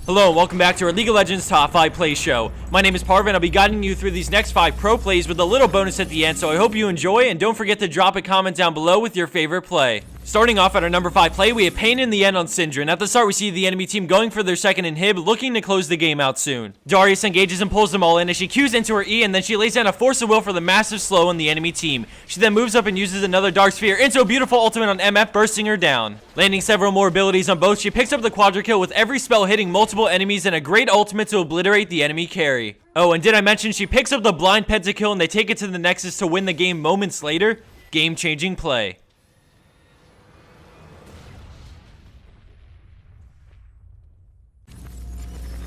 Hello, and welcome back to our League of Legends Top 5 Play Show. My name is Parvin. I'll be guiding you through these next 5 pro plays with a little bonus at the end, so I hope you enjoy, and don't forget to drop a comment down below with your favorite play. Starting off at our number 5 play, we have Pain in the end on Syndra, and at the start we see the enemy team going for their second inhib, looking to close the game out soon. Darius engages and pulls them all in as she Qs into her E, and then she lays down a Force of Will for the massive slow on the enemy team. She then moves up and uses another Dark Sphere into a beautiful ultimate on MF, bursting her down. Landing several more abilities on both, she picks up the quadra kill with every spell hitting multiple enemies and a great ultimate to obliterate the enemy carry. Oh, and did I mention she picks up the blind pentakill and they take it to the Nexus to win the game moments later? Game-changing play.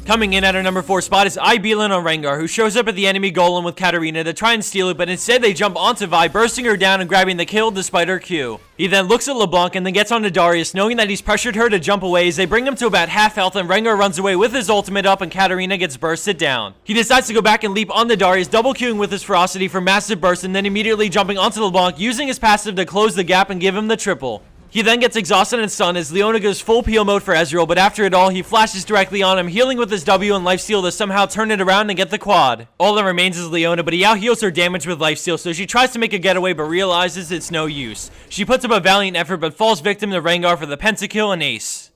Coming in at our number 4 spot is iBeelen on Rengar, who shows up at the enemy golem with Katarina to try and steal it, but instead they jump onto Vi, bursting her down and grabbing the kill despite her Q. He then looks at LeBlanc and then gets onto Darius, knowing that he's pressured her to jump away as they bring him to about half health, and Rengar runs away with his ultimate up and Katarina gets bursted down. He decides to go back and leap onto Darius, double queuing with his ferocity for massive burst, and then immediately jumping onto LeBlanc, using his passive to close the gap and give him the triple. He then gets exhausted and stunned as Leona goes full peel mode for Ezreal, but after it all, he flashes directly on him, healing with his W and lifesteal to somehow turn it around and get the quad. All that remains is Leona, but he out-heals her damage with lifesteal, so she tries to make a getaway but realizes it's no use. She puts up a valiant effort but falls victim to Rengar for the pentakill and ace.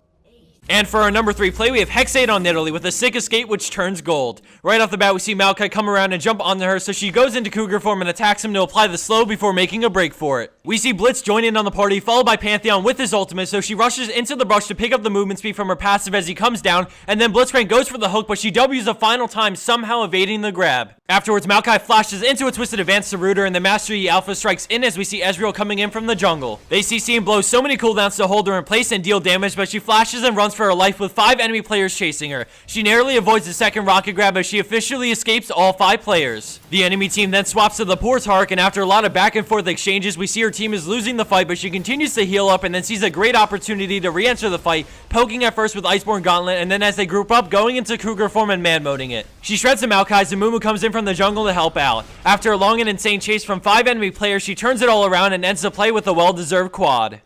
And for our number 3 play, we have Hexate on Nidalee with a sick escape which turns gold. Right off the bat, we see Maokai come around and jump onto her, so she goes into Cougar form and attacks him to apply the slow before making a break for it. We see Blitz join in on the party, followed by Pantheon with his ultimate, so she rushes into the brush to pick up the movement speed from her passive as he comes down, and then Blitzcrank goes for the hook, but she W's a final time, somehow evading the grab. Afterwards, Maokai flashes into a twisted advance to root her, and the Master Yi Alpha strikes in as we see Ezreal coming in from the jungle. They CC and blow so many cooldowns to hold her in place and deal damage, but she flashes and runs for her life with 5 enemy players chasing her. She narrowly avoids the second rocket grab as she officially escapes all 5 players. The enemy team then swaps to the poor Tark, and after a lot of back and forth exchanges, we see her team is losing the fight, but she continues to heal up and then sees a great opportunity to re-enter the fight, poking at first with Iceborne Gauntlet, and then as they group up, going into Cougar form and man-moding it. She shreds the Maokai's and Mumu comes in from the jungle to help out. After a long and insane chase from 5 enemy players, she turns it all around and ends the play with a well-deserved quad.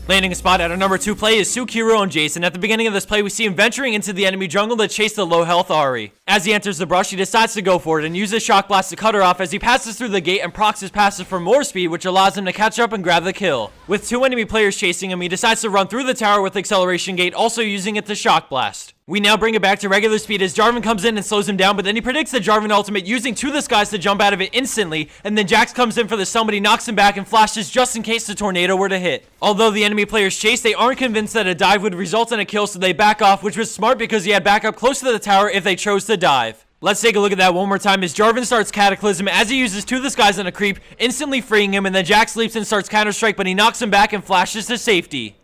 Landing a spot at our number 2 play is Tsukieru on Jayce, and at the beginning of this play, we see him venturing into the enemy jungle to chase the low-health Ahri. As he enters the brush, he decides to go for it and uses Shock Blast to cut her off as he passes through the gate and procs his passive for more speed, which allows him to catch up and grab the kill. With 2 enemy players chasing him, he decides to run through the tower with Acceleration Gate, also using it to Shock Blast. We now bring it back to regular speed as Jarvan comes in and slows him down, but then he predicts the Jarvan ultimate using To the Skies to jump out of it instantly, and then Jax comes in for the stun, but he knocks him back and flashes just in case the tornado were to hit. Although the enemy players chase, they aren't convinced that a dive would result in a kill, so they back off, which was smart because he had backup close to the tower if they chose to dive. Let's take a look at that one more time as Jarvan starts Cataclysm as he uses To the Skies on a creep, instantly freeing him, and then Jax leaps and starts Counter-Strike, but he knocks him back and flashes to safety.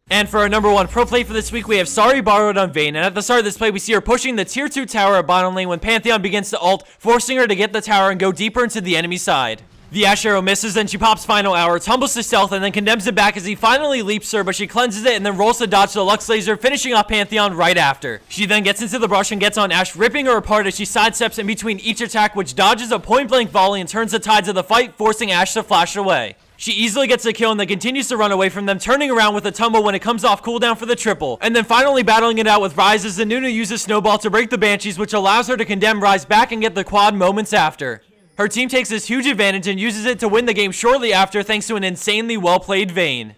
And for our number 1 pro play for this week, we have Sorry Borrowed on Vayne, and at the start of this play, we see her pushing the tier 2 tower at bottom lane when Pantheon begins to ult, forcing her to get the tower and go deeper into the enemy side. The Ashe arrow misses, and she pops Final Hour, tumbles to stealth, and then condemns it back as he finally leaps her, but she cleanses it and then rolls to dodge the Lux Laser, finishing off Pantheon right after. She then gets into the brush and gets on Ashe, ripping her apart as she sidesteps in between each attack, which dodges a point-blank volley and turns the tides of the fight, forcing Ashe to flash away. She easily gets the kill and then continues to run away from them, turning around with a tumble when it comes off cooldown for the triple. And then finally battling it out with Ryze as Nunu uses Snowball to break the Banshees, which allows her to condemn Ryze back and get the quad moments after. Her team takes this huge advantage and uses it to win the game shortly after thanks to an insanely well-played Vayne.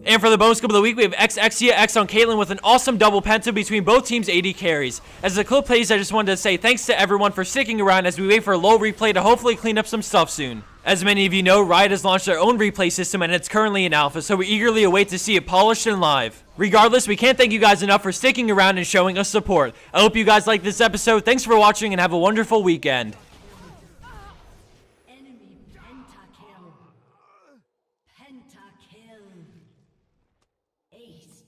And for the bonus clip of the week, we have xExiax on Caitlyn with an awesome double penta between both teams' AD carries. As the clip plays, I just wanted to say thanks to everyone for sticking around as we wait for a low replay to hopefully clean up some stuff soon. As many of you know, Riot has launched their own replay system and it's currently in alpha, so we eagerly await to see it polished and live. Regardless, we can't thank you guys enough for sticking around and showing us support. I hope you guys liked this episode. Thanks for watching and have a wonderful weekend. Enemy pentakill. Pentakill. Ace.